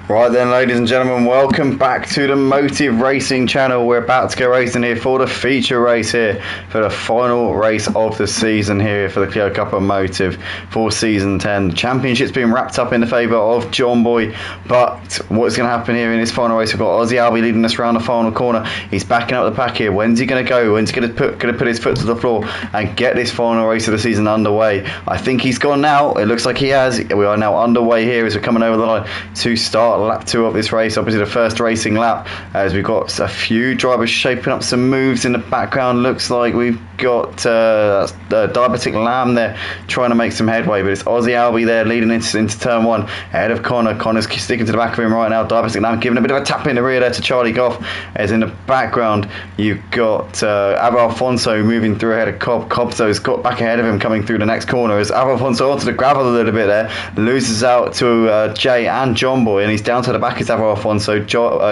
Right then, ladies and gentlemen, welcome back to the Motive Racing channel. We're about to go racing here for the feature race here, for the final race of the season here for the Clio Cup of Motive for Season 10. The championship's been wrapped up in the favour of John Boy, but what's going to happen here in this final race? We've got Aussie Albie leading us around the final corner. He's backing up the pack here. When's he going to go? When's he going to put his foot to the floor and get this final race of the season underway? I think he's gone now. It looks like he has. We are now underway here as we're coming over the line to start lap 2 of this race, obviously the first racing lap, as we've got a few drivers shaping up some moves in the background. Looks like we've got Diabetic Lamb there trying to make some headway, but it's Aussie Albie there leading into turn 1 ahead of Connor. Connor's sticking to the back of him right now. Diabetic Lamb giving a bit of a tap in the rear there to Charlie Goff, as in the background you've got Abo Alfonso moving through ahead of Cobb. Cobb's got back ahead of him coming through the next corner as Abo Alfonso onto the gravel a little bit there, loses out to Jay and John Boy, and he's down to the back is Abo Alfonso.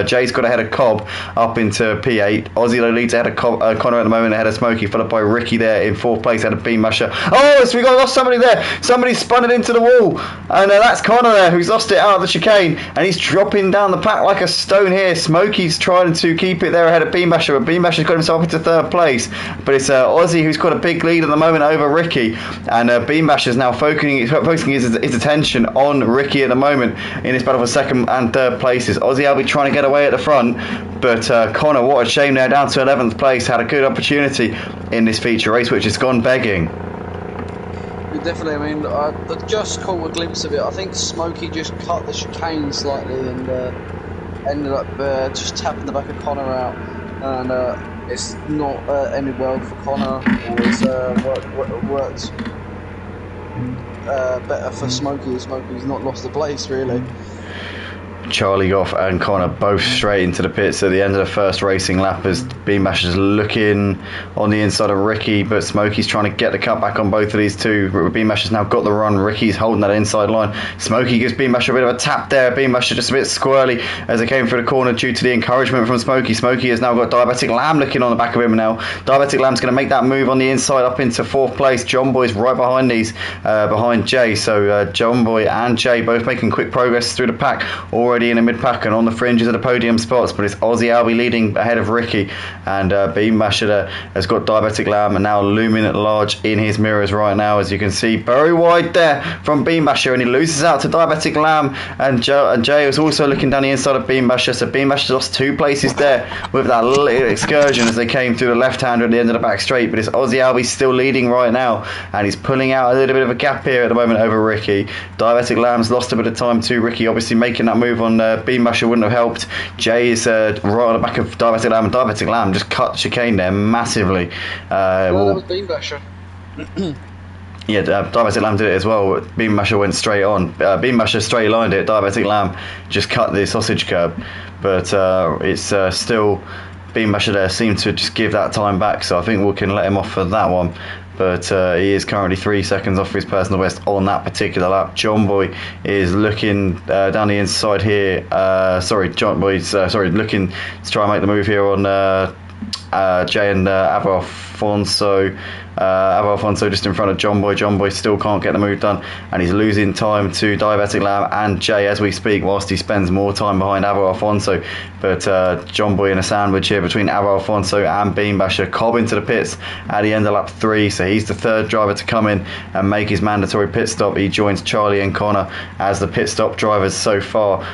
Jay's got ahead of Cobb up into P8. Aussie leads ahead of Connor at the moment, ahead of Smokey, followed by Ricky there in 4th place ahead of Beam Masher. Oh, so we lost somebody there. Somebody spun it into the wall, and that's Connor there who's lost it out of the chicane, and he's dropping down the pack like a stone here. Smokey's trying to keep it there ahead of Beam Masher, but Beam Masher's got himself into 3rd place, but it's Aussie who's got a big lead at the moment over Ricky, and Beam Masher's now focusing his attention on Ricky at the moment in this battle for 2nd and 3rd places. Aussie Albie trying to get away at the front, but Connor, what a shame there, down to 11th place. Had a good opportunity in this feature race, which has gone begging. Definitely, I mean, I just caught a glimpse of it. I think Smokey just cut the chicane slightly and ended up just tapping the back of Connor out, and it's not ended well for Connor. It's worked better for Smokey. Smokey's not lost the place really. Charlie Goff and Connor both straight into the pits at the end of the first racing lap, as Beam Masher's looking on the inside of Ricky, but Smokey's trying to get the cut back on both of these two. Beam Masher's now got the run. Ricky's holding that inside line. Smokey gives Beam Masher a bit of a tap there. Beam Masher just a bit squirrely as they came through the corner due to the encouragement from Smokey. Smokey has now got Diabetic Lamb looking on the back of him now. Diabetic Lamb's going to make that move on the inside up into 4th place. John Boy's right behind these, behind Jay. So John Boy and Jay both making quick progress through the pack, already in the mid-pack and on the fringes of the podium spots, but it's Aussie Albie leading ahead of Ricky, and Beam Masher has got Diabetic Lamb and now looming at large in his mirrors right now, as you can see, very wide there from Beam Masher, and he loses out to Diabetic Lamb, and Jay was also looking down the inside of Beam Masher, so Beam Masher lost 2 places there with that little excursion as they came through the left-hander at the end of the back straight, but it's Aussie Albie still leading right now, and he's pulling out a little bit of a gap here at the moment over Ricky. Diabetic Lamb's lost a bit of time to Ricky, obviously making that move on Beam Masher wouldn't have helped. Jay is right on the back of Diabetic Lamb, and Diabetic Lamb just cut the chicane there massively. That was Beam Masher. Yeah, Diabetic Lamb did it as well. Beam Masher went straight on. Beam Masher straight lined it. Diabetic Lamb just cut the sausage curb, but it's still Beam Masher there seemed to just give that time back. So I think we can let him off for that one. But he is currently 3 seconds off his personal best on that particular lap. John Boy is looking down the inside here. John Boy's looking to try and make the move here on Jay and Abo Alfonso. Abo Alfonso just in front of John Boy. John Boy still can't get the move done, and he's losing time to Diabetic Lamb and Jay as we speak, whilst he spends more time behind Abo Alfonso. But John Boy in a sandwich here between Abo Alfonso and Beam Masher. Cobb into the pits at the end of lap 3, so he's the 3rd driver to come in and make his mandatory pit stop. He joins Charlie and Connor as the pit stop drivers so far.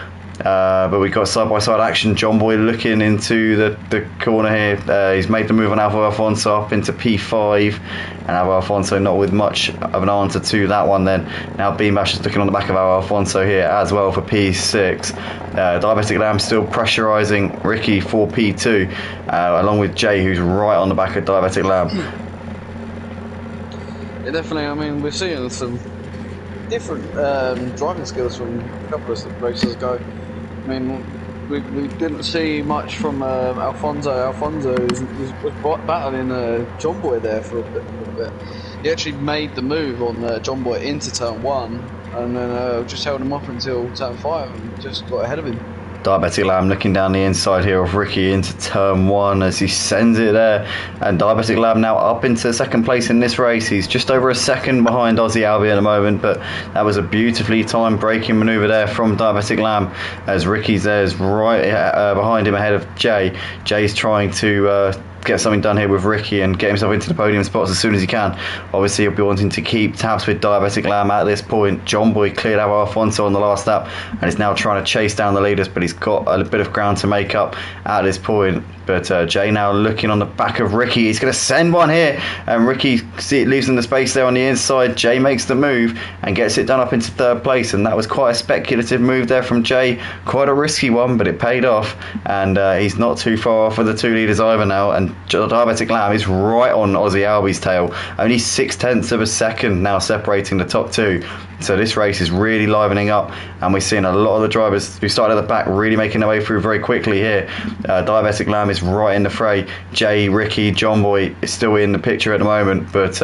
But we've got side-by-side action. John Boy looking into the corner here. He's made the move on Abo Alfonso up into P5, and Abo Alfonso not with much of an answer to that one then. Now Beam Masher's looking on the back of Abo Alfonso here as well for P6. Diabetic Lamb still pressurising Ricky for P2, along with Jay, who's right on the back of Diabetic Lamb. Yeah, definitely, I mean, we're seeing some different driving skills from a couple of races ago. I mean, we didn't see much from Alfonso. Alfonso was battling John Boy there for a bit. He actually made the move on John Boy into turn 1, and then just held him off until turn 5 and just got ahead of him. Diabetic Lamb looking down the inside here of Ricky into turn 1 as he sends it there, and Diabetic Lamb now up into second place in this race. He's just over a second behind Aussie Albie at the moment, but that was a beautifully timed braking manoeuvre there from Diabetic Lamb as Ricky's there's right behind him ahead of Jay. Jay's trying to get something done here with Ricky and get himself into the podium spots as soon as he can. Obviously he'll be wanting to keep tabs with Diabetic Lamb at this point. John Boy cleared out Alfonso on the last lap and is now trying to chase down the leaders, but he's got a bit of ground to make up at this point. But Jay now looking on the back of Ricky. He's going to send one here, and Ricky leaves him the space there on the inside. Jay makes the move and gets it done up into third place, and that was quite a speculative move there from Jay. Quite a risky one, but it paid off, and he's not too far off of the 2 leaders either now, and Diabetic Lamb is right on Aussie Albie's tail. Only 0.6 of a second now separating the top 2. So this race is really livening up, and we're seeing a lot of the drivers who started at the back really making their way through very quickly here. Diabetic Lamb is right in the fray. Jay, Ricky, John Boy is still in the picture at the moment, but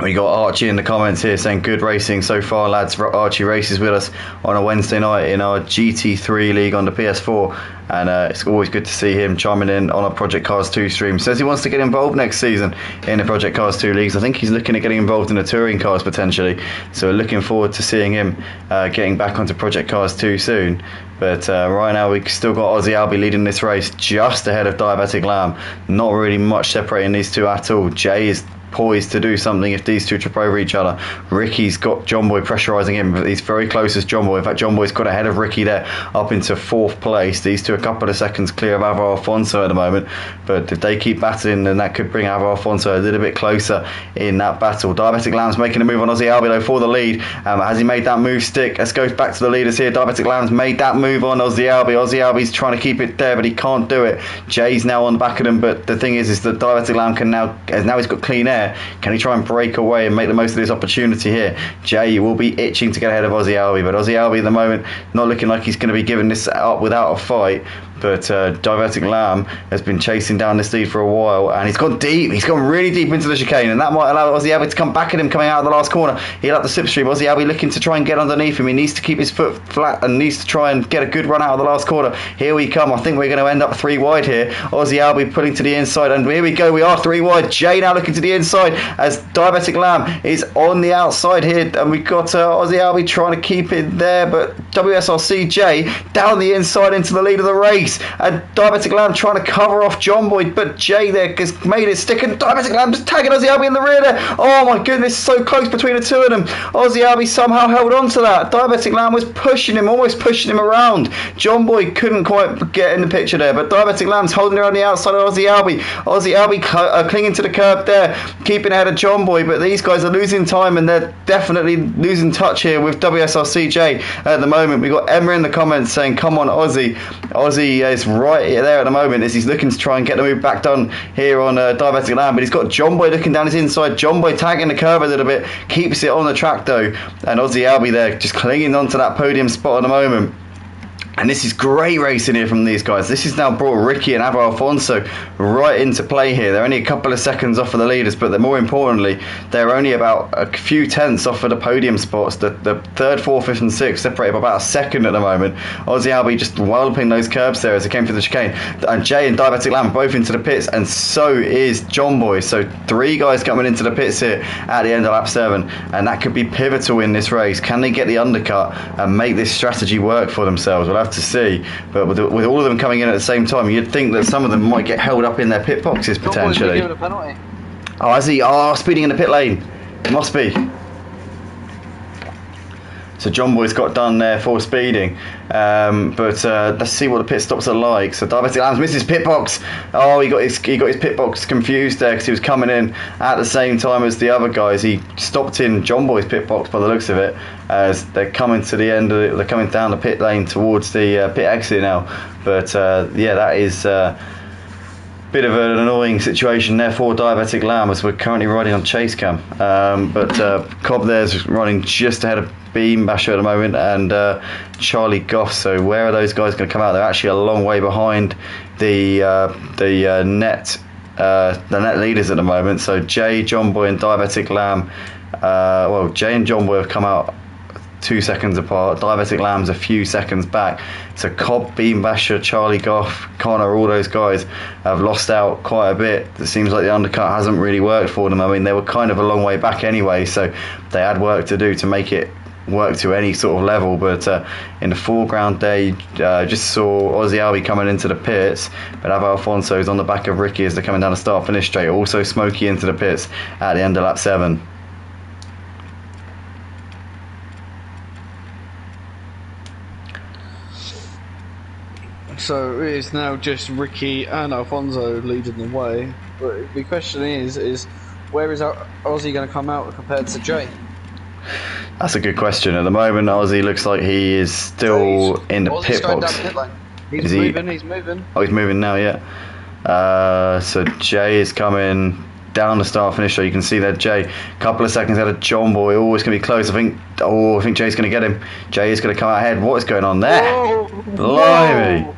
we got Archie in the comments here saying good racing so far, lads. Archie races with us on a Wednesday night in our GT3 league on the PS4, and it's always good to see him chiming in on a Project Cars 2 stream. Says he wants to get involved next season in the Project Cars 2 leagues. I think he's looking at getting involved in the touring cars potentially, so looking forward to seeing him getting back onto Project Cars 2 soon. But right now we've still got Aussie Albie leading this race just ahead of Diabetic Lamb. Not really much separating these two at all. Jay is poised to do something if these two trip over each other. Ricky's got John Boy pressurising him, but he's very close as John Boy. In fact, John Boy's got ahead of Ricky there up into 4th place. These two a couple of seconds clear of Ava Alfonso at the moment, but if they keep battling, then that could bring Ava Alfonso a little bit closer in that battle. Diabetic Lamb's making a move on Aussie Albie though for the lead. Has he made that move stick? Let's go back to the leaders here. Diabetic Lamb's made that move on Aussie Albie. Aussie Albie's trying to keep it there, but he can't do it. Jay's now on the back of them, but the thing is that Diabetic Lamb can now he's got clean air. Can he try and break away and make the most of this opportunity here? Jay will be itching to get ahead of Aussie Albie, but Aussie Albie at the moment not looking like he's going to be giving this up without a fight. But Diabetic Lamb has been chasing down this lead for a while, and he's gone deep. He's gone really deep into the chicane, and that might allow Aussie Albie to come back at him coming out of the last corner. He'll have the slipstream. Aussie Albie looking to try and get underneath him. He needs to keep his foot flat and needs to try and get a good run out of the last corner. Here we come. I think we're going to end up 3 wide here. Aussie Albie pulling to the inside, and here we go. We are 3 wide. Jay now looking to the inside as Diabetic Lamb is on the outside here, and we've got Aussie Albie trying to keep it there, but WSRC Jay down the inside into the lead of the race, and Diabetic Lamb trying to cover off John Boy, but Jay there has made it stick, and Diabetic Lamb just tagging Aussie Albie in the rear there. Oh my goodness, so close between the two of them. Aussie Albie somehow held on to that. Diabetic Lamb was pushing him, almost pushing him around. John Boy couldn't quite get in the picture there, but Diabetic Lamb's holding around the outside of Aussie Albie. Aussie Albie clinging to the curb there, keeping ahead of John Boy, but these guys are losing time, and they're definitely losing touch here with WSRCJ at the moment. We've got Emma in the comments saying, come on Aussie. Aussie is right there at the moment as he's looking to try and get the move back done here on Diabetic Lamb, but he's got John Boy looking down his inside. John Boy tagging the curve a little bit, keeps it on the track though, and Aussie Albie there just clinging onto that podium spot at the moment. And this is great racing here from these guys. This has now brought Ricky and Ava Alfonso right into play here. They're only a couple of seconds off of the leaders, but more importantly, they're only about a few tenths off of the podium spots. The 3rd, 4th, 5th and 6th separate by about a second at the moment. Aussie Albie just walloping those curbs there as they came through the chicane. And Jay and Diabetic Lamb both into the pits, and so is John Boy. So 3 guys coming into the pits here at the end of lap 7, and that could be pivotal in this race. Can they get the undercut and make this strategy work for themselves? We'll have to see, but with all of them coming in at the same time, you'd think that some of them might get held up in their pit boxes potentially. Given a penalty. Oh, is he? Oh, speeding in the pit lane. Must be. So John Boy's got done there for speeding, but let's see what the pit stops are like. So Diabetic Lamb's missed his pit box. Oh, he got his pit box confused there because he was coming in at the same time as the other guys. He stopped in John Boy's pit box by the looks of it as they're coming to the end of it. They're coming down the pit lane towards the pit exit now. But yeah, that is bit of an annoying situation there for Diabetic Lamb as we're currently riding on chase cam, but Cobb there's running just ahead of Beam Basher at the moment, and Charlie Goff. So where are those guys going to come out? They're actually a long way behind the net leaders at the moment. So Jay, John Boy and Diabetic Lamb, well, Jay and John Boy have come out 2 seconds apart. Diabetic Lamb's a few seconds back. So Cobb, Beam Basher, Charlie Goff, Connor, all those guys have lost out quite a bit. It seems like the undercut hasn't really worked for them. I mean, they were kind of a long way back anyway, so they had work to do to make it work to any sort of level. But in the foreground there, you just saw Aussie Albie coming into the pits, but Avo Alfonso's on the back of Ricky as they're coming down the start finish straight. Also Smokey into the pits at the end of lap 7. So it is now just Ricky and Alfonso leading the way. But the question is where is Aussie going to come out compared to Jay? That's a good question. At the moment, Aussie looks like he is still in the pit box. Pit lane. He's moving. Oh, he's moving now, yeah. So Jay is coming down the start finish, so you can see that Jay, a couple of seconds ahead of John Boy. Oh, it's going to be close. I think Jay's going to get him. Jay is going to come out ahead. What is going on there? Blimey.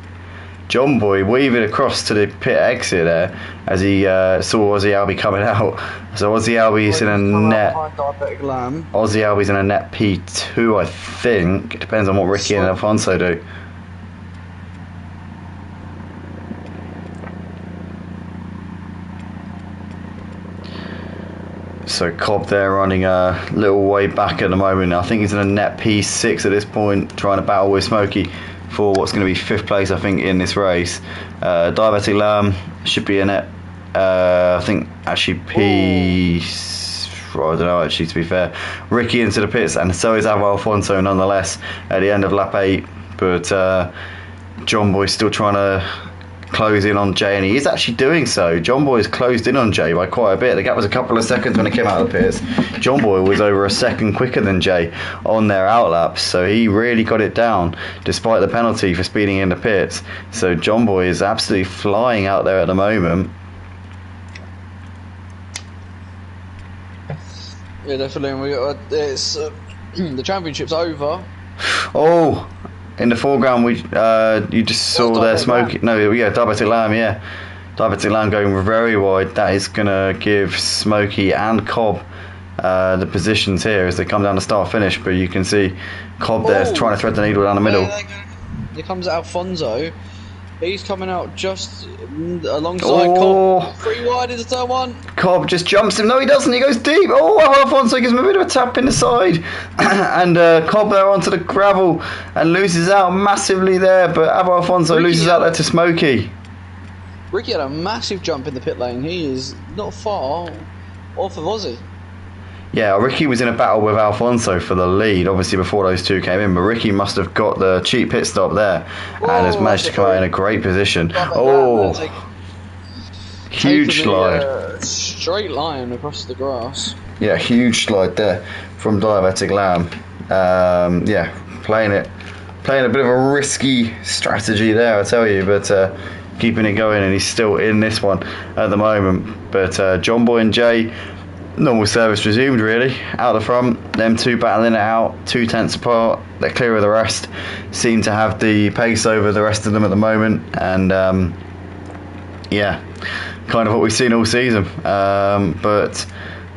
John Boy weaving across to the pit exit there as he saw Aussie Albie coming out. So Aussie Albie's in a net. Aussie Albie's in a net P2, I think. It depends on what Ricky and Alfonso do. So Cobb there running a little way back at the moment. I think he's in a net P6 at this point, trying to battle with Smokey for what's going to be 5th place, I think, in this race. Diabetic Lamb should be a net, I think, actually I don't know, actually, to be fair. Ricky into the pits, and so is Avo Alfonso, nonetheless, at the end of lap 8. But John Boy's still trying to close in on Jay, and he is actually doing so. John Boy's closed in on Jay by quite a bit. The gap was a couple of seconds when he came out of the pits. John Boy was over a second quicker than Jay on their outlaps, so he really got it down despite the penalty for speeding in the pits. So John Boy is absolutely flying out there at the moment. Yeah, definitely. It's the championship's over. Oh, in the foreground, you just saw there Smokey. No, yeah, Diabetic Lamb, yeah. Diabetic Lamb going very wide. That is going to give Smokey and Cobb the positions here as they come down the start finish. But you can see Cobb there trying to thread the needle down the middle. Here comes Alfonso. He's coming out just alongside Cobb. 3 wide into turn 1. Cobb just jumps him. No, he doesn't. He goes deep. Oh, Alfonso gives him a bit of a tap in the side. And Cobb there onto the gravel and loses out massively there. But Alfonso loses out there to Smokey. Ricky had a massive jump in the pit lane. He is not far off of Aussie. Yeah, Ricky was in a battle with Alfonso for the lead, obviously, before those two came in, but Ricky must have got the cheap pit stop there and has managed to come out in a great position. Huge slide. Straight line across the grass. Yeah, huge slide there from Diabetic Lamb. Yeah, playing a bit of a risky strategy there, I tell you, but keeping it going, and he's still in this one at the moment. But John Boy and Jay, normal service resumed, really. Out the front, them two battling it out, 2 tenths apart. They're clear of the rest. Seem to have the pace over the rest of them at the moment, and yeah, kind of what we've seen all season. But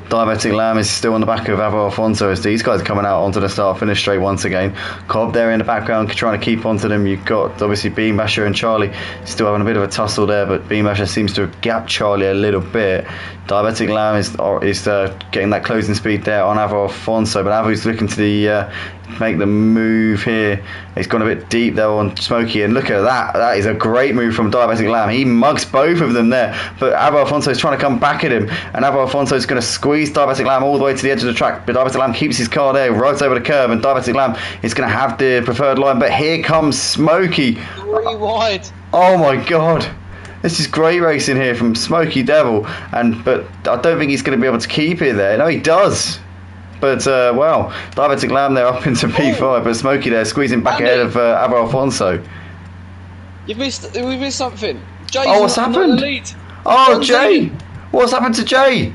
Diabetic Lamb is still on the back of Avo Alfonso as these guys are coming out onto the start finish straight once again. Cobb there in the background trying to keep onto them. You've got obviously Beam Basher and Charlie still having a bit of a tussle there, but Beam Basher seems to have gapped Charlie a little bit. Diabetic Lamb is getting that closing speed there on Avo Alfonso, but Avo's looking to make the move here. He's gone a bit deep there on Smokey, and look at that. That is a great move from Diabetic Lamb. He mugs both of them there, but Avo Alfonso is trying to come back at him, and Avo Alfonso is going to squeeze Diabetic Lamb all the way to the edge of the track, but Diabetic Lamb keeps his car there right over the curb, and Diabetic Lamb is going to have the preferred line, but here comes Smokey. 3 wide. Oh my god. This is great racing here from Smokey Devil, but I don't think he's going to be able to keep it there. No, he does. But, well, Diabetic Lamb there up into P5, but Smokey there squeezing back ahead of Avo Alfonso. We missed something. Jay's what's happened? Lead. Oh, Jay! What's happened to Jay?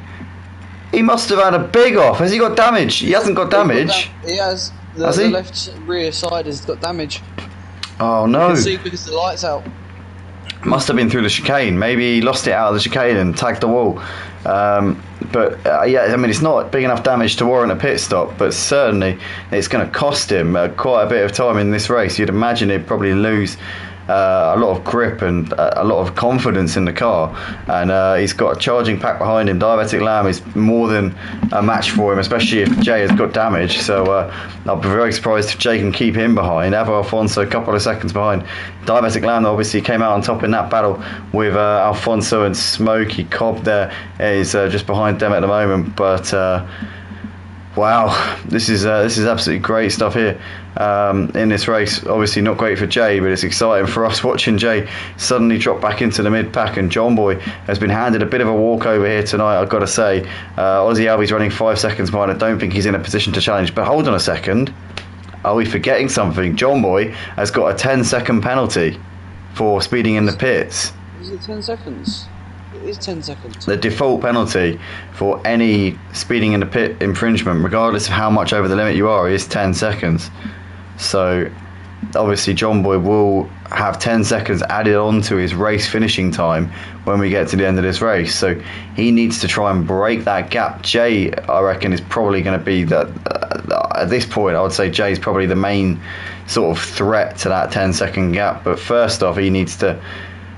He must have had a big off. Has he got damage? He hasn't got damage. He has. The left rear side has got damage. Oh, no. You can see because the light's out. Must have been through the chicane. Maybe he lost it out of the chicane and tagged the wall. Yeah, I mean, it's not big enough damage to warrant a pit stop, but certainly it's going to cost him quite a bit of time in this race. You'd imagine he'd probably lose a lot of grip and a lot of confidence in the car, and he's got a charging pack behind him. Diabetic Lamb is more than a match for him, especially if Jay has got damage, so I'll be very surprised if Jay can keep him behind. Avo Alfonso a couple of seconds behind. Diabetic Lamb obviously came out on top in that battle with Alfonso and Smokey. Cobb there is just behind them at the moment, but wow, this is absolutely great stuff here in this race. Obviously not great for Jay, but it's exciting for us watching Jay suddenly drop back into the mid-pack, and John Boy has been handed a bit of a walkover here tonight, I've got to say. Ozzy Albi's running 5 seconds behind. I don't think he's in a position to challenge, but hold on a second. Are we forgetting something? John Boy has got a 10-second penalty for speeding in the pits. Is it 10 seconds? It is 10 seconds. The default penalty for any speeding in the pit infringement, regardless of how much over the limit you are, is 10 seconds. So obviously John Boy will have 10 seconds added on to his race finishing time when we get to the end of this race. So he needs to try and break that gap. Jay, I reckon, is probably going to be at this point, I would say Jay's probably the main sort of threat to that 10-second gap. But first off, he needs to,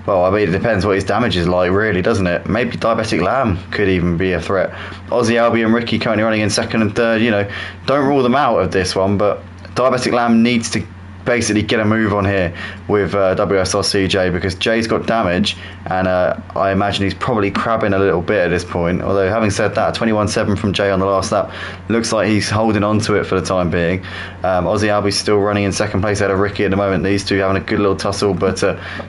well, I mean, it depends what his damage is like, really, doesn't it? Maybe Diabetic Lamb could even be a threat. Ozzy Albi and Ricky currently running in second and third. You know, don't rule them out of this one, but Diabetic Lamb needs to basically get a move on here with WSRC Jay, because Jay's got damage, and I imagine he's probably crabbing a little bit at this point. Although, having said that, 21.7 from Jay on the last lap looks like he's holding on to it for the time being. Ozzy Albi's still running in second place ahead of Ricky at the moment. These two having a good little tussle, but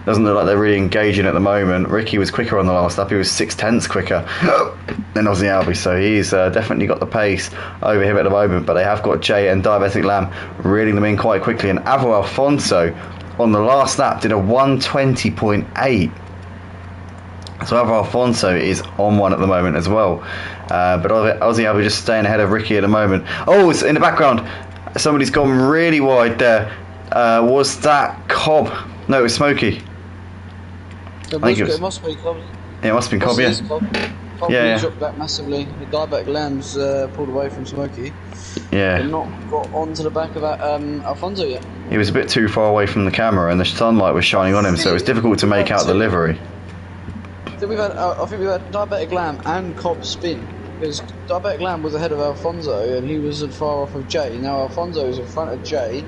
doesn't look like they're really engaging at the moment. Ricky was quicker on the last lap. He was 0.6 quicker than Ozzy Albi, so he's definitely got the pace over him at the moment. But they have got Jay and Diabetic Lamb reeling them in quite quickly, and Avo Alfonso on the last lap did a 1:20.8. So Avo Alfonso is on one at the moment as well. But Ozzy Albi just staying ahead of Ricky at the moment. Oh, it's in the background. Somebody's gone really wide there. Was that Cobb? No, it was Smokey. It must be Cobb. Yeah, it must have been Cobb, yeah. Cobb Yeah. dropped back massively. The Diabetic Lamb's pulled away from Smokey. Yeah. But not got onto the back of Alfonso yet. He was a bit too far away from the camera, and the sunlight was shining on him, so it was difficult to make out the livery. I think we've had Diabetic Lamb and Cobb spin, because Diabetic Lamb was ahead of Alfonso and he wasn't far off of Jay. Now Alfonso is in front of Jay,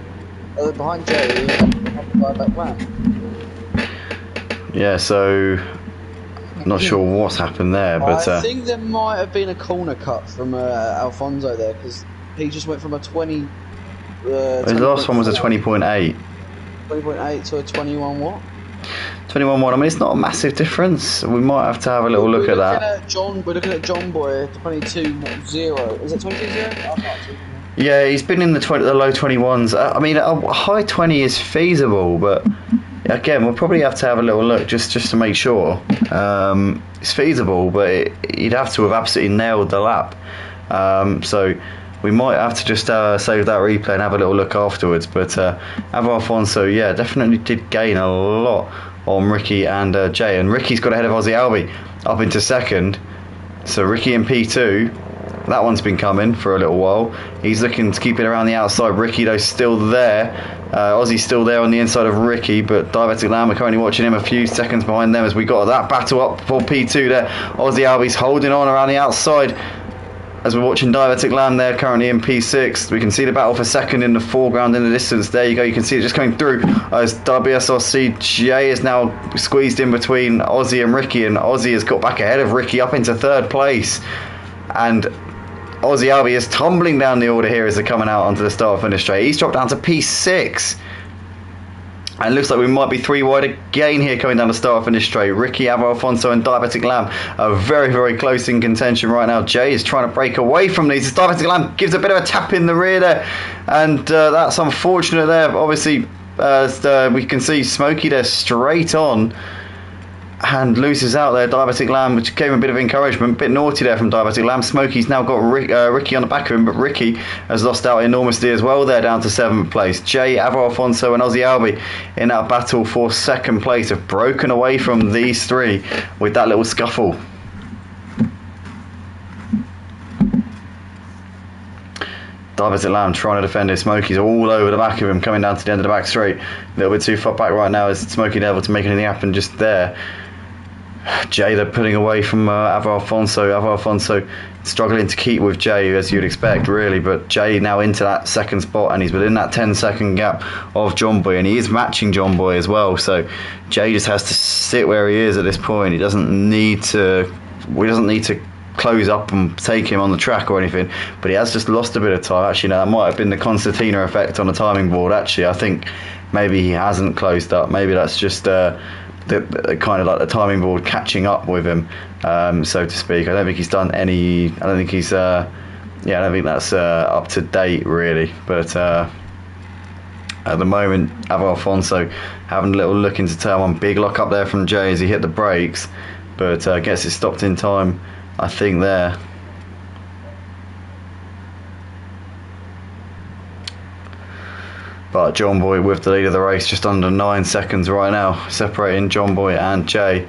behind Jay, and Diabetic Lamb. Yeah, so not sure what's happened there, but I think there might have been a corner cut from Alfonso there, because he just went from a 20. His last one was a 20.8. 20.8 to a 21 what? 21.1. I mean, it's not a massive difference. We might have to have a little look at that. We're looking at John Boy, 22.0. Is it 22.0? Yeah, he's been in the low 21s. I mean, a high 20 is feasible, but again, we'll probably have to have a little look just to make sure. It's feasible, but he'd have to have absolutely nailed the lap. So we might have to just save that replay and have a little look afterwards. But Avo Alfonso, yeah, definitely did gain a lot on Ricky and Jay. And Ricky's got ahead of Ozzy Albi up into second. So Ricky in P2. That one's been coming for a little while. He's looking to keep it around the outside. Ricky, though, still there. Ozzy's still there on the inside of Ricky, but Diabetic Lamb are currently watching him a few seconds behind them as we got that battle up for P2 there. Ozzy Albi's holding on around the outside as we're watching Diabetic Lamb there currently in P6. We can see the battle for second in the foreground in the distance. There you go, you can see it just coming through as WSRC Jay is now squeezed in between Ozzy and Ricky, and Ozzy has got back ahead of Ricky up into third place. And Ozzy Albi is tumbling down the order here as they're coming out onto the start finish straight. He's dropped down to P6. And it looks like we might be three wide again here coming down the start finish straight. Ricky, Avo Alfonso and Diabetic Lamb are very, very close in contention right now. Jay is trying to break away from these. Diabetic Lamb gives a bit of a tap in the rear there. And that's unfortunate there. Obviously, we can see Smokey there straight on. And loses out there, Diabetic Lamb, which gave him a bit of encouragement. Bit naughty there from Diabetic Lamb. Smokey's now got Ricky on the back of him, but Ricky has lost out enormously as well there, down to 7th place. Jay, Avo Alfonso and Ozzy Albi in that battle for 2nd place have broken away from these three with that little scuffle. Diabetic Lamb trying to defend his Smokey's all over the back of him, coming down to the end of the back straight. A little bit too far back right now. Is Smokey Devil to make anything happen just there? Jay, they're putting away from Alfonso. Alfonso struggling to keep with Jay, as you'd expect, really. But Jay now into that second spot, and he's within that 10-second gap of John Boy, and he is matching John Boy as well. So Jay just has to sit where he is at this point. He doesn't need to close up and take him on the track or anything, but he has just lost a bit of time. Actually, no, that might have been the Concertina effect on the timing board. Actually, I think maybe he hasn't closed up. Maybe that's just the kind of like the timing board catching up with him, so to speak. I don't think he's done any. I don't think he's. I don't think that's up to date really. But at the moment, Alfonso having a little look into turn one. Big lock up there from Jay as he hit the brakes, but gets it stopped in time, I think there. But John Boy with the lead of the race, just under 9 seconds right now, separating John Boy and Jay.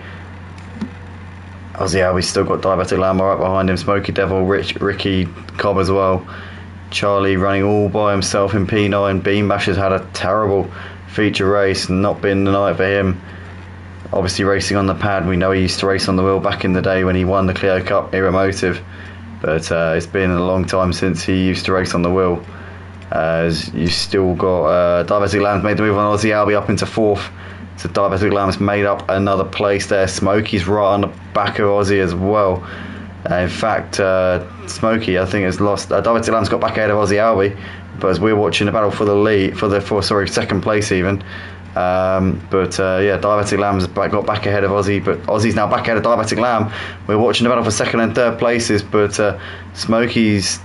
Ozzy Albi's still got Diabetic Lamb right behind him, Smokey Devil, Ricky Cobb as well. Charlie running all by himself in P9. Beam Basher's had a terrible feature race, not been the night for him. Obviously racing on the pad, we know he used to race on the wheel back in the day when he won the Clio Cup Era Motive, but it's been a long time since he used to race on the wheel. As you still got Diabetic Lamb's made the move on Ozzy Albi up into fourth, so Diabetic Lamb's made up another place there. Smokey's right on the back of Ozzy as well. In fact, Smokey I think has lost. Diabetic Lamb's got back ahead of Ozzy Albi, but as we're watching the battle for the lead, second place even. Diabetic Lamb's got back ahead of Ozzy, but Ozzy's now back ahead of Diabetic Lamb. We're watching the battle for second and third places, but Smokey's.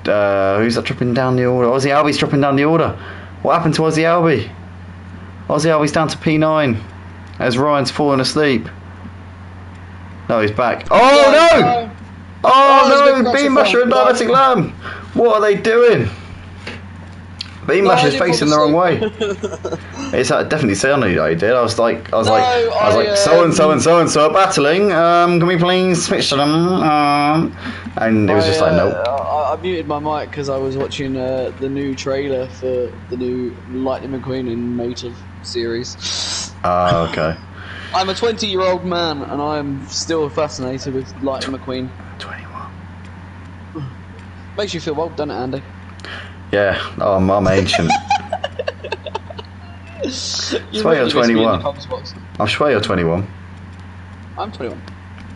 Who's that dropping down the order? Ozzy Albi's dropping down the order. What happened to Ozzy Albi? Ozzy Albi's down to P9 as Ryan's fallen asleep. No, he's back. Oh no! Oh no! Beam Basher and Diabetic Lamb. What are they doing? Beam Basher's facing the wrong way. It's definitely sounded like he did. I was like, so and so are battling. Can we please switch to them? And it was just like, nope. I muted my mic because I was watching the new trailer for the new Lightning McQueen and Motive series. Ah, okay. I'm a 20-year-old man and I'm still fascinated with Lightning McQueen. 21. Makes you feel old, doesn't it, Andy? Yeah, I'm ancient. I swear you're 21. I swear you're 21. I'm 21.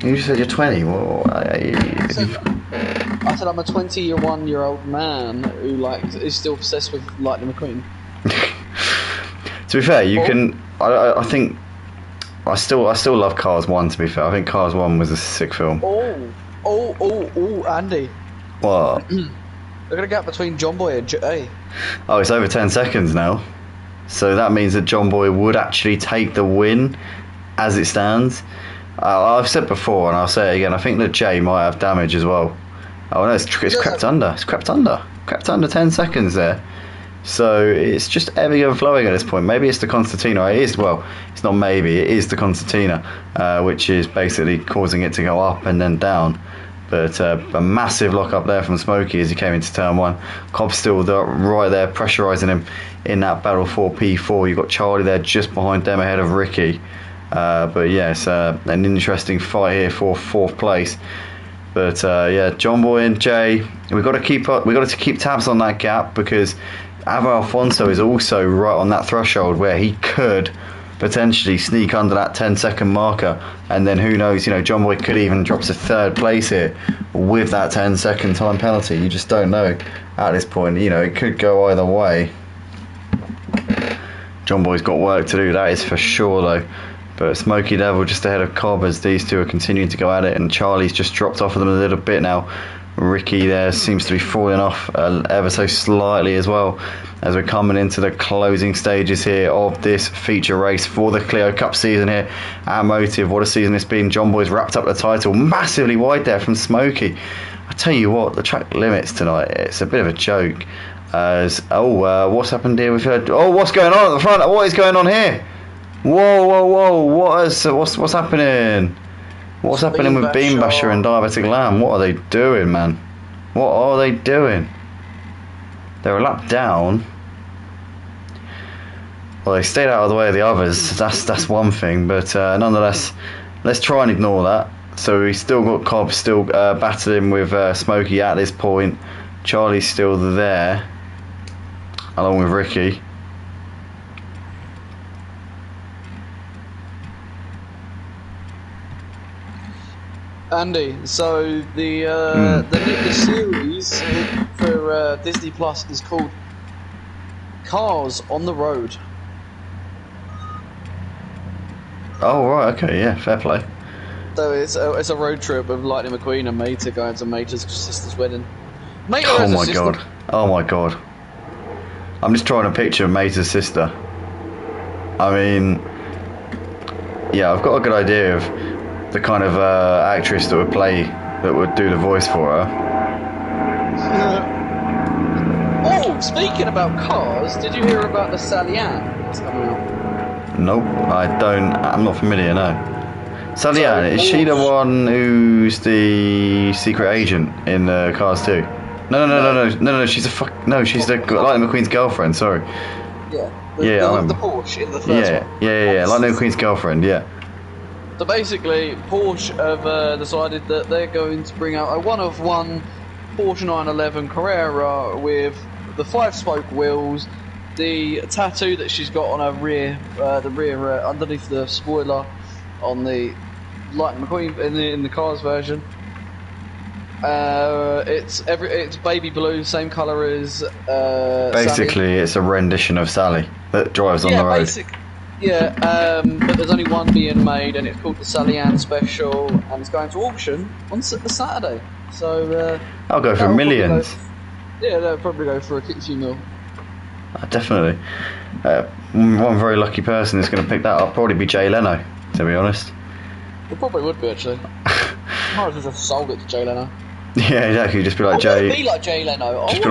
You said you're 20. Well, I said I'm a 21-year-old man who is still obsessed with Lightning McQueen. To be fair, you can. I think I still love Cars 1. To be fair, I think Cars 1 was a sick film. Oh, Andy. What? Look at the gap between John Boy and Jay. Oh, it's over 10 seconds now. So that means that John Boy would actually take the win as it stands. I've said before, and I'll say it again, I think that Jay might have damage as well. Oh no, it's crept under. It's crept under 10 seconds there. So it's just ebbing and flowing at this point. Maybe it's the Concertina. It's not maybe, it is the Concertina, which is basically causing it to go up and then down. But a massive lock up there from Smokey as he came into turn one. Cobb's still right there, pressurising him in that battle for P4. You've got Charlie there just behind them ahead of Ricky. But yeah, it's an interesting fight here for fourth place. But John Boy and Jay, we've got to keep tabs on that gap, because Alfonso is also right on that threshold where he could potentially sneak under that 10-second marker, and then who knows, John Boy could even drop to third place here with that 10-second time penalty. You just don't know at this point. It could go either way. John Boy's got work to do, that is for sure though. But Smokey Devil just ahead of Cobb as these two are continuing to go at it, and Charlie's just dropped off of them a little bit now. Ricky there seems to be falling off ever so slightly as well, as we're coming into the closing stages here of this feature race for the Clio Cup season here at Motive. What a season it's been. John Boy's wrapped up the title massively wide there from Smokey. I tell you what, the track limits tonight, it's a bit of a joke. What's happened here? We've heard, what's going on at the front? What is going on here? Whoa, what's happening? What's happening with Beam Basher and Diabetic Lamb? What are they doing, man? What are they doing? They're a lap down. Well, they stayed out of the way of the others. That's one thing, but nonetheless, let's try and ignore that. So we still got Cobb still battling with Smokey at this point. Charlie's still there, along with Ricky. Andy, so the series for Disney Plus is called Cars on the Road. Oh right, okay, yeah, fair play. So it's a road trip of Lightning McQueen and Mater going to Mater's sister's wedding. Mater Oh has a my sister. god, oh my god. I'm just trying to picture Mater's sister. I mean, yeah, I've got a good idea of the kind of actress that would do the voice for her. Oh, speaking about cars, did you hear about the Sally Ann that's coming out? Nope, I'm not familiar, no. Sally Ann, is she the one who's the secret agent in Cars 2? No, she's she's the Lightning McQueen's girlfriend, sorry. Yeah, I remember. The Porsche in the first one. Yeah, Lightning McQueen's girlfriend, yeah. So basically, Porsche have decided that they're going to bring out a one-of-one Porsche 911 Carrera with the 5-spoke wheels, the tattoo that she's got on her rear, underneath the spoiler on the Lightning McQueen in the Cars version. It's baby blue, same colour as basically Sally. It's a rendition of Sally that drives on the road. But there's only one being made, and it's called the Sally Ann Special, and it's going to auction on Saturday. So I'll go for millions. They'll probably go for a kitchen mill. Definitely. One very lucky person is going to pick that up probably be Jay Leno, to be honest. It probably would be, actually. Might as well just sold it to Jay Leno. Yeah, exactly. Just be like Jay. Jay. Be like Jay Leno. Just be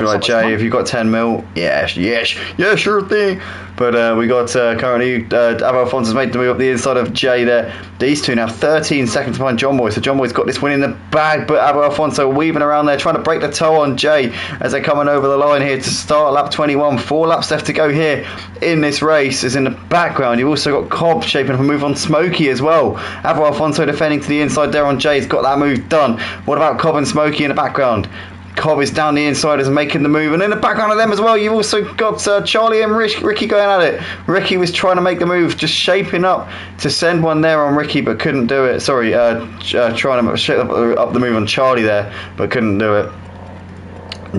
like Jay. If you got 10 mil, yeah, sure thing. But we got currently Abo Alfonso's made the move up the inside of Jay there. These two now 13 seconds behind John Boy. So John Boy's got this win in the bag, but Abo Alfonso weaving around there, trying to break the toe on Jay as they're coming over the line here to start lap 21. 4 laps left to go here in this race. As in the background, you've also got Cobb shaping up a move on Smokey as well. Abo Alfonso defending to the inside there on Jay. He's got that move done. What about Cobb and Smokey in the background? Cobb is down the inside as making the move, and in the background of them as well you've also got Charlie and Ricky going at it. Ricky was trying to make the move, just shaping up to send one there on Ricky but couldn't do it. Sorry, trying to shape up the move on Charlie there but couldn't do it.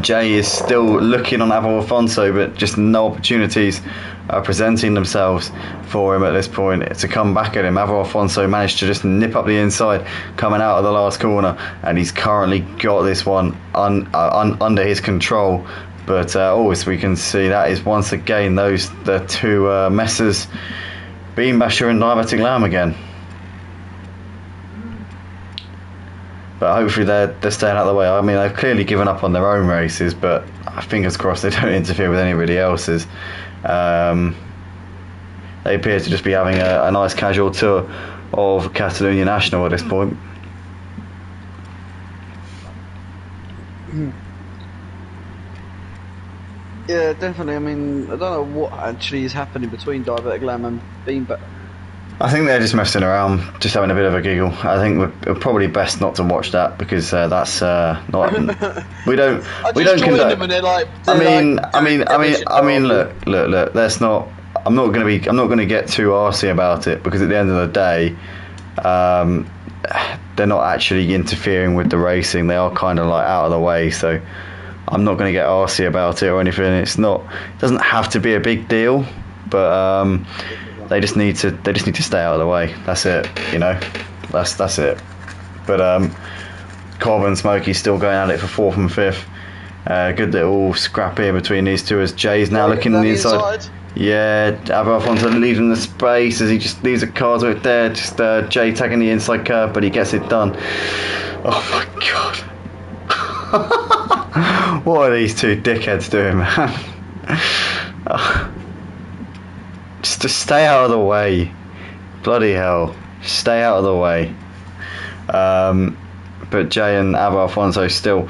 Jay is still looking on Abo Alfonso, but just no opportunities are presenting themselves for him at this point to come back at him. Abo Alfonso managed to just nip up the inside coming out of the last corner, and he's currently got this one under his control. But as we can see, that is once again the two Messrs Beambasher and Diabetic Lamb again. But hopefully they're staying out of the way. I mean, they've clearly given up on their own races, but fingers crossed they don't interfere with anybody else's. They appear to just be having a nice casual tour of Catalunya National at this point. Yeah, definitely. I mean, I don't know what actually is happening between Diabetic Lamb and Beanbag. I think they're just messing around, just having a bit of a giggle. I think we're probably best not to watch that because that's not. we don't condone. Them and they're like, I mean, look. Let's not. I'm not going to get too arsey about it because at the end of the day, they're not actually interfering with the racing. They are kind of like out of the way, so I'm not going to get arsey about it or anything. It doesn't have to be a big deal, but they just need to stay out of the way. That's it, that's it. But Cobb and Smokey still going at it for 4th and 5th. Good little scrap here between these two as Jay's now looking on the inside. Yeah, Abo Alfonso leaving the space as he just leaves the cars right there. Just Jay tagging the inside curve, but he gets it done. Oh my god. What are these two dickheads doing, man? Just to stay out of the way. Bloody hell. Stay out of the way. But Jay and Abo Alfonso still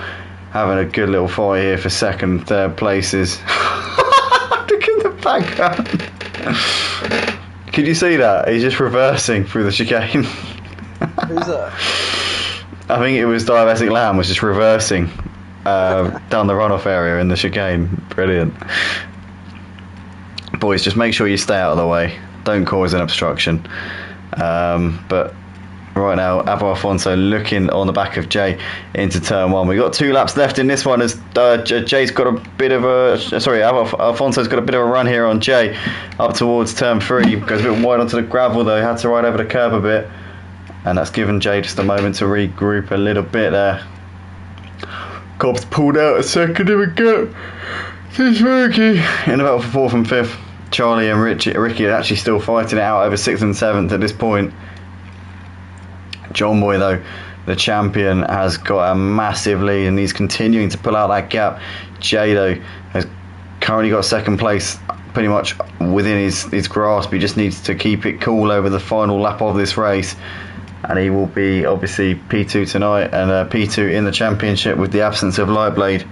having a good little fight here for second, third places. Look at the background. Can you see that? He's just reversing through the chicane. Who's that? I think it was Diabetic Lamb was just reversing down the runoff area in the chicane. Brilliant. Boys, just make sure you stay out of the way. Don't cause an obstruction. But right now, Avo Alfonso looking on the back of Jay into turn one. We've got 2 laps left in this one as Jay's got a bit of a... Sorry, Avo Alfonso's got a bit of a run here on Jay up towards turn 3. Goes a bit wide onto the gravel though. Had to ride over the curb a bit. And that's given Jay just a moment to regroup a little bit there. Cobb's pulled out a second. Here we go. This Ricky in the battle for 4th and 5th. Charlie and Ricky are actually still fighting it out over 6th and 7th at this point. John Boy, though, the champion, has got a massive lead and he's continuing to pull out that gap. Jay, though, has currently got 2nd place pretty much within his grasp. He just needs to keep it cool over the final lap of this race. And he will be obviously P2 tonight and P2 in the championship with the absence of Lightblade,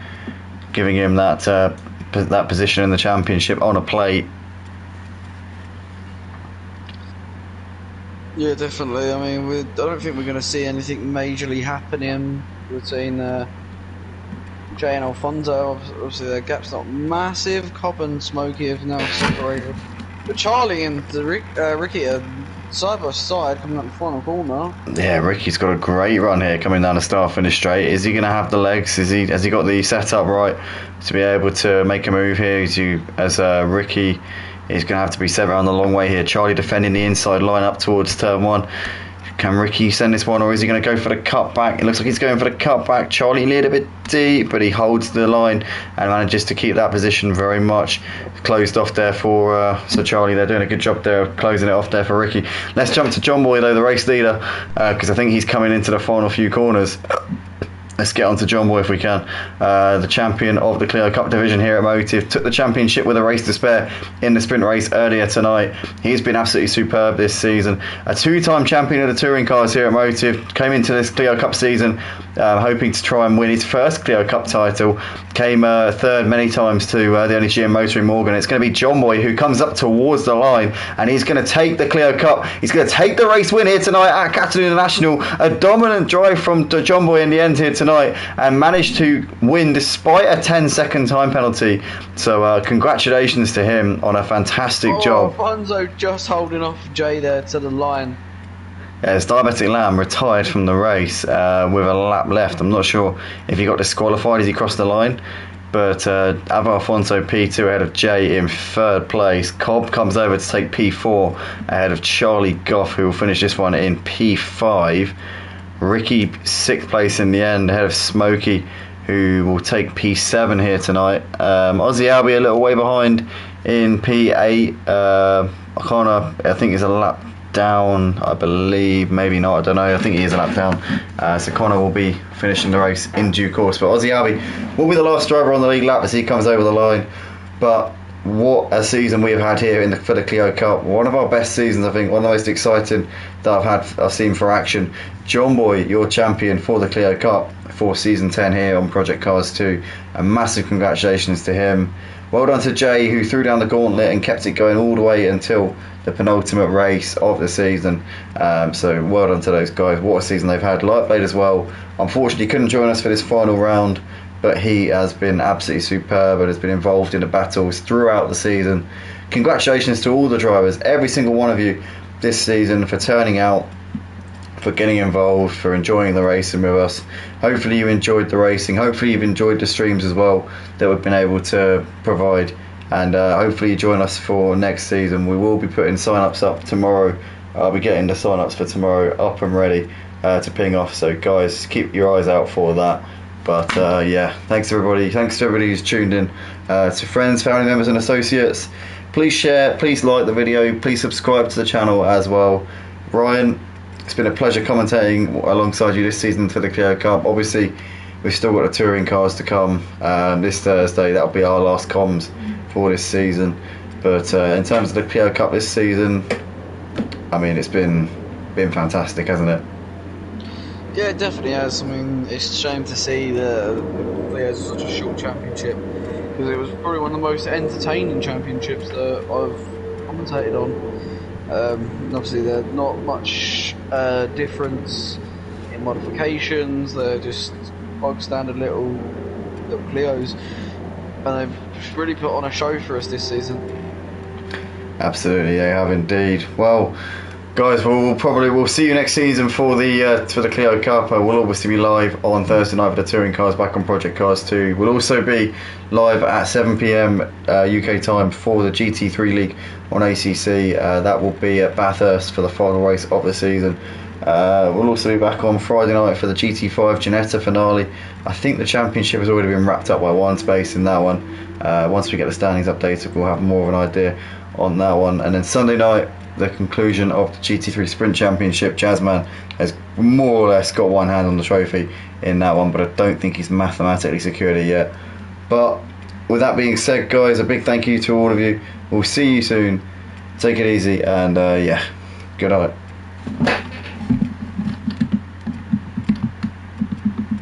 giving him that position in the championship on a plate. Yeah, definitely. I mean, I don't think we're going to see anything majorly happening between Jay and Alfonso. Obviously, their gap's not massive. Cobb and Smokey have now separated. But Charlie and Ricky are side by side coming up the final corner. Yeah, Ricky's got a great run here coming down the start finish straight. Is he going to have the legs? Has he got the setup right to be able to make a move here? As Ricky is going to have to be set around the long way here. Charlie defending the inside line up towards turn 1. Can Ricky send this one, or is he going to go for the cutback? It looks like he's going for the cutback. Charlie lead a bit deep, but he holds the line and manages to keep that position very much closed off there for so Charlie. They're doing a good job there of closing it off there for Ricky. Let's jump to John Boy, though, the race leader, because I think he's coming into the final few corners. Let's get on to John Boy if we can. The champion of the Clio Cup division here at Motive. Took the championship with a race to spare in the sprint race earlier tonight. He's been absolutely superb this season. A 2-time champion of the touring cars here at Motive. Came into this Clio Cup season hoping to try and win his first Clio Cup title. Came third many times to the only GM motor in Morgan. It's going to be John Boy who comes up towards the line and he's going to take the Clio Cup. He's going to take the race win here tonight at Catalunya National. A dominant drive from John Boy in the end here tonight and managed to win despite a 10-second time penalty. So congratulations to him on a fantastic job. Alfonso just holding off Jay there to the line. As Diabetic Lamb retired from the race with a lap left. I'm not sure if he got disqualified as he crossed the line, but Avo Alfonso P2 ahead of Jay in 3rd place. Cobb comes over to take P4 ahead of Charlie Goff, who will finish this one in P5. Ricky 6th place in the end ahead of Smokey, who will take P7 here tonight. Aussie Albie a little way behind in P8. I think he's a lap down, I believe. Maybe not, I don't know. I think he is a lap down. So Connor will be finishing the race in due course. But Aussie Albie will be the last driver on the league lap as he comes over the line. But what a season we have had here for the Clio Cup. One of our best seasons, I think. One of the most exciting that I've seen for action. John Boy, your champion for the Clio Cup for season 10 here on Project Cars 2. A massive congratulations to him. Well done to Jay, who threw down the gauntlet and kept it going all the way until the penultimate race of the season. So well done to those guys. What a season they've had. Lightblade as well. Unfortunately couldn't join us for this final round, but he has been absolutely superb and has been involved in the battles throughout the season. Congratulations to all the drivers, every single one of you this season, for turning out, for getting involved, for enjoying the racing with us. Hopefully you enjoyed the racing. Hopefully you've enjoyed the streams as well that we've been able to provide. And hopefully you join us for next season. We will be putting sign-ups up tomorrow. I'll be getting the sign-ups for tomorrow up and ready to ping off. So guys, keep your eyes out for that. But yeah, thanks everybody. Thanks to everybody who's tuned in. To friends, family members and associates. Please share, please like the video, please subscribe to the channel as well. Ryan, it's been a pleasure commentating alongside you this season for the Clio Cup. Obviously, we've still got the touring cars to come this Thursday. That'll be our last comms for this season. But in terms of the Clio Cup this season, I mean, it's been fantastic, hasn't it? Yeah, it definitely has. I mean, it's a shame to see the Clio's such a short championship, because it was probably one of the most entertaining championships that I've commentated on. Obviously, there's not much difference in modifications. They're just bog standard little Clios, and they've really put on a show for us this season. Absolutely, they have indeed. Well, guys, we'll see you next season for the Clio Cup. We'll obviously be live on Thursday night for the touring cars back on Project Cars 2. We'll also be live at 7 p.m. UK time for the GT3 League on ACC. That will be at Bathurst for the final race of the season. We'll also be back on Friday night for the GT5 Ginetta finale. I think the championship has already been wrapped up by one space in that one. Once we get the standings updated, we'll have more of an idea on that one. And then Sunday night, the conclusion of the GT3 Sprint Championship. Jazzman has more or less got one hand on the trophy in that one, but I don't think he's mathematically secured it yet. But with that being said, guys, a big thank you to all of you. We'll see you soon. Take it easy, and yeah, good night.